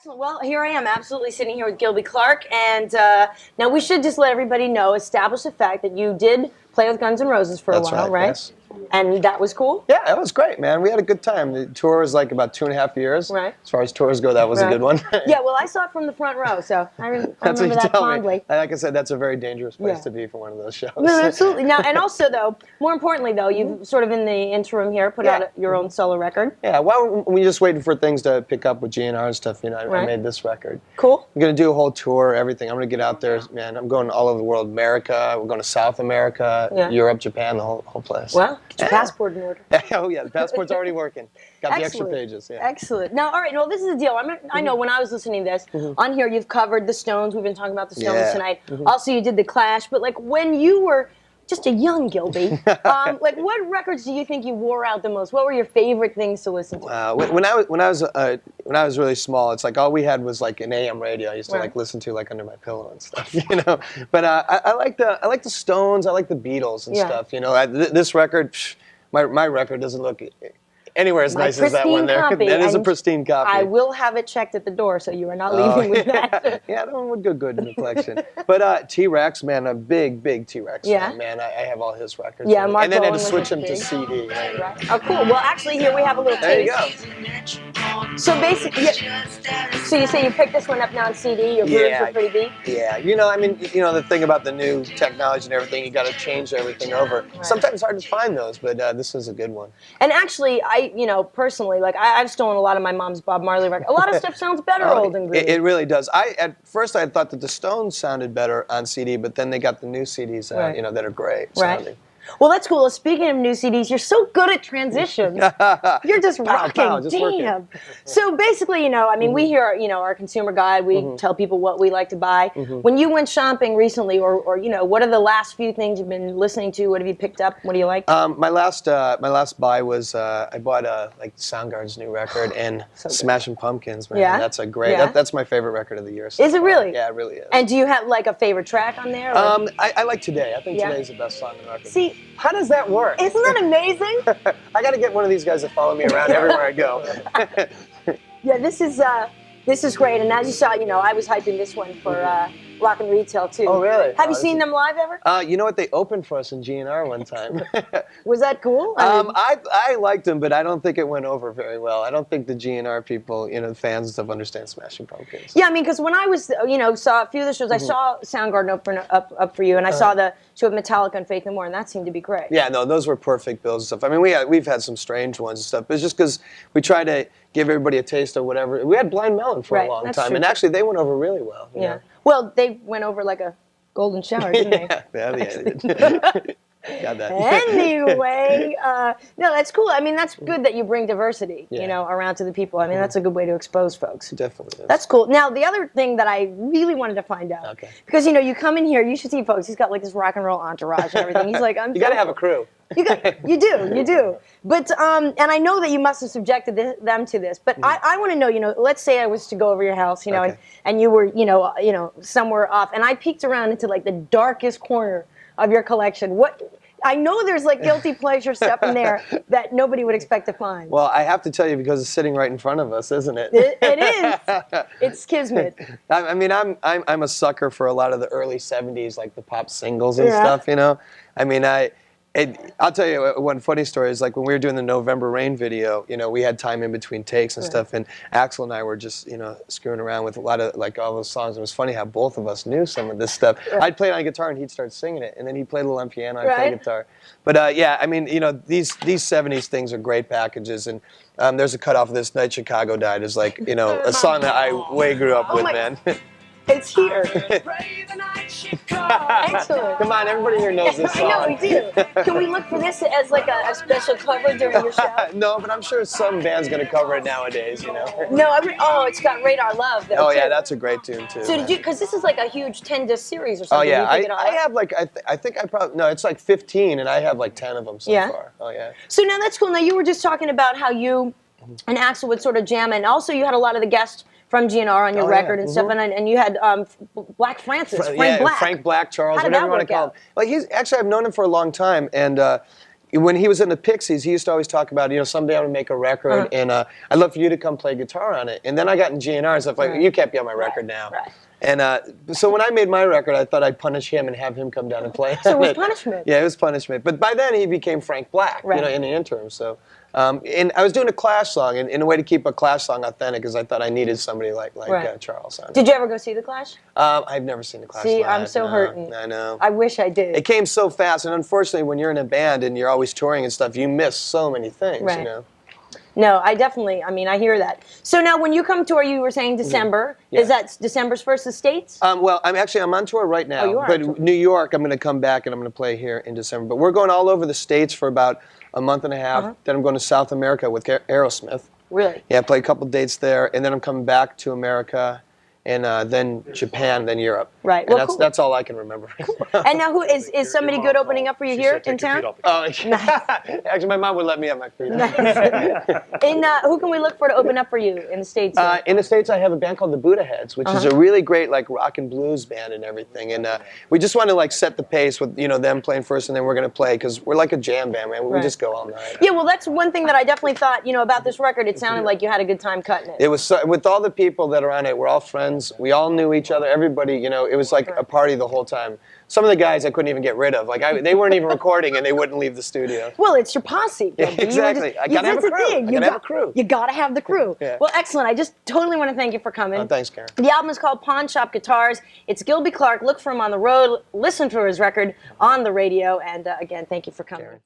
Excellent. Well, here I am, absolutely sitting here with Gilby Clarke, and now we should just let everybody know, establish the fact that you did play with Guns N Roses for a while, right? Yes. And that was cool? Yeah, that was great, man. We had a good time. The tour was like about 2.5 years. Right. As far as tours go, that was a good one. Yeah, well, I saw it from the front row, so I remember that fondly. Like I said, that's a very dangerous place to be for one of those shows. No, absolutely. Now, and also, though, more importantly, though, you've sort of in the interim here put out your own solo record. Yeah, well, we're just waiting for things to pick up with GNR and stuff. You know, I made this record. Cool. I'm going to do a whole tour, everything. I'm going to get out there, man. I'm going all over the world, America. We're going to South America, Europe, Japan, the whole place. Well, get your passport in order. Oh, yeah, the passport's already working. Got the extra pages. Yeah. Excellent. Now, all right, well, this is the deal. I know when I was listening to this, on here you've covered the Stones. We've been talking about the Stones tonight. Also, you did the Clash. But, like, when you were just a young Gilby, like, what records do you think you wore out the most? What were your favorite things to listen to? When I was really small, it's like all we had was like an AM radio. I used to like listen to like under my pillow and stuff, you know. But I like the Stones. I like the Beatles and stuff. You know, this record, my record doesn't look anywhere as nice as that one there. That is a pristine copy. I will have it checked at the door, so you are not leaving with that. Yeah, that one would go good in the collection. But T-Rex, man, a big T-Rex fan, man. I have all his records. Yeah, Mark and then I had Bolan to switch him to CD. Right. Oh, cool. Well, actually, here we have a little taste. There you go. So basically, so you say you picked this one up now on CD. Your grooves were pretty deep. Yeah, you know, I mean, you know, the thing about the new technology and everything, you got to change everything over. Right. Sometimes it's hard to find those, but this is a good one. And actually, you know, personally, like I've stolen a lot of my mom's Bob Marley records. A lot of stuff sounds better old and groovy. It really does. At first I thought that the Stones sounded better on CD, but then they got the new CDs out, you know, that are great sounding. Well, that's cool. Speaking of new CDs, you're so good at transitions. You're just rocking. Damn. So basically, you know, I mean, we hear, you know, our consumer guide. We tell people what we like to buy. When you went shopping recently, or you know, what are the last few things you've been listening to? What have you picked up? What do you like? My last buy was I bought like Soundgarden's new record and Smashing Pumpkins. Man, that's a great. That's my favorite record of the year. So is it really? Yeah, it really is. And do you have like a favorite track on there? I like Today. I think Today's the best song on the record. See. How does that work? Isn't that amazing? I got to get one of these guys to follow me around everywhere I go. Yeah, this is great. And as you saw, you know, I was hyping this one for Rock and Retail too. Oh, really? Have you seen them live ever? You know what? They opened for us in GNR one time. Was that cool? I liked them, but I don't think it went over very well. I don't think the GNR people, you know, fans and stuff, understand Smashing Pumpkins. Yeah, I mean, because when I was, you know, saw a few of the shows, I saw Soundgarden up for you, and I saw the show of Metallica and Faith No More, and that seemed to be great. Yeah, no, those were perfect bills and stuff. I mean, we've had some strange ones and stuff, but it's just because we try to give everybody a taste of whatever. We had Blind Melon for a long time, and actually they went over really well. You know? Well, they went over like a golden shower, didn't they? Yeah, they did. Got that. Anyway, no, that's cool. I mean, that's good that you bring diversity, you know, around to the people. I mean, that's a good way to expose folks. Definitely is. That's cool. Now, the other thing that I really wanted to find out, because, you know, you come in here, you should see folks. He's got like this rock and roll entourage and everything. He's like, you got to have a crew. You do. But, and I know that you must have subjected them to this, but I want to know, you know, let's say I was to go over your house, you know, and you were, you know, somewhere off, and I peeked around into like the darkest corner of your collection. I know there's like guilty pleasure stuff in there that nobody would expect to find. Well, I have to tell you because it's sitting right in front of us, isn't it? It is. It's kismet. I mean, I'm a sucker for a lot of the early '70s, like the pop singles and stuff. You know, I mean, I'll tell you one funny story is like when we were doing the November Rain video, you know, we had time in between takes and stuff, and Axl and I were just, you know, screwing around with a lot of like all those songs. It was funny how both of us knew some of this stuff. I'd play it on guitar and he'd start singing it, and then he'd play a little on piano, I'd play guitar. But yeah, I mean, you know, these '70s things are great packages, and there's a cutoff of This Night Chicago Died is like, you know, a song that I way grew up with, man. It's here. Excellent. Come on, everybody here knows this song. I know, we do. Can we look for this as like a special cover during your show? No, but I'm sure some band's going to cover it nowadays, you know. No, it's got Radar Love, though, Oh, yeah, that's a great tune, too. So did you, because this is like a huge 10-disc series or something. Oh, yeah, I have like, I think I probably, no, it's like 15, and I have like 10 of them so far. Oh, yeah. So now that's cool. Now, you were just talking about how you and Axl would sort of jam, and also you had a lot of the guests from GNR on your record and stuff, and you had Black Francis, Frank Black. Frank Black, Charles, whatever you want to call him. Like I've known him for a long time, and when he was in the Pixies, he used to always talk about, someday I'm gonna make a record, and I'd love for you to come play guitar on it. And then I got in GNR and stuff like, you can't be on my record now. Right. And so when I made my record, I thought I'd punish him and have him come down and play. So it was punishment. Yeah, it was punishment. But by then he became Frank Black, in the interim. So, and I was doing a Clash song, and in a way to keep a Clash song authentic, because I thought I needed somebody like Charles on it. Did you ever go see the Clash? I've never seen the Clash. See, live. I'm so hurting. I know. I wish I did. It came so fast, and unfortunately, when you're in a band and you're always touring and stuff, you miss so many things. Right. No, I hear that. So now when you come tour, you were saying December. Is that December's first the States? Well, I'm on tour right now. Oh, you are but on tour. New York, I'm going to come back and I'm going to play here in December. But we're going all over the States for about a month and a half. Then I'm going to South America with Aerosmith. Really? Yeah, play a couple dates there, and then I'm coming back to America, and then Japan, then Europe. Right. And Well, that's all I can remember. And now, who is somebody good opening up for you here in town? Oh, actually, my mom would let me have my freedom. Who can we look for to open up for you in the States? In the States, I have a band called the Buddha Heads, which is a really great rock and blues band and everything. And we just want to set the pace with them playing first, and then we're going to play, because we're like a jam band, man. We just go all night. Yeah, well, that's one thing that I definitely thought about this record. It sounded like you had a good time cutting it. It was with all the people that are on it. We're all friends. We all knew each other. Everybody, it was like a party the whole time. Some of the guys I couldn't even get rid of. They weren't even recording, and they wouldn't leave the studio. Well, it's your posse. Exactly. I gotta have a crew. You gotta have the crew. Yeah. Well, excellent. I just totally want to thank you for coming. Thanks, Karyn. The album is called Pawn Shop Guitars. It's Gilby Clarke. Look for him on the road. Listen to his record on the radio. And again, thank you for coming. Karyn.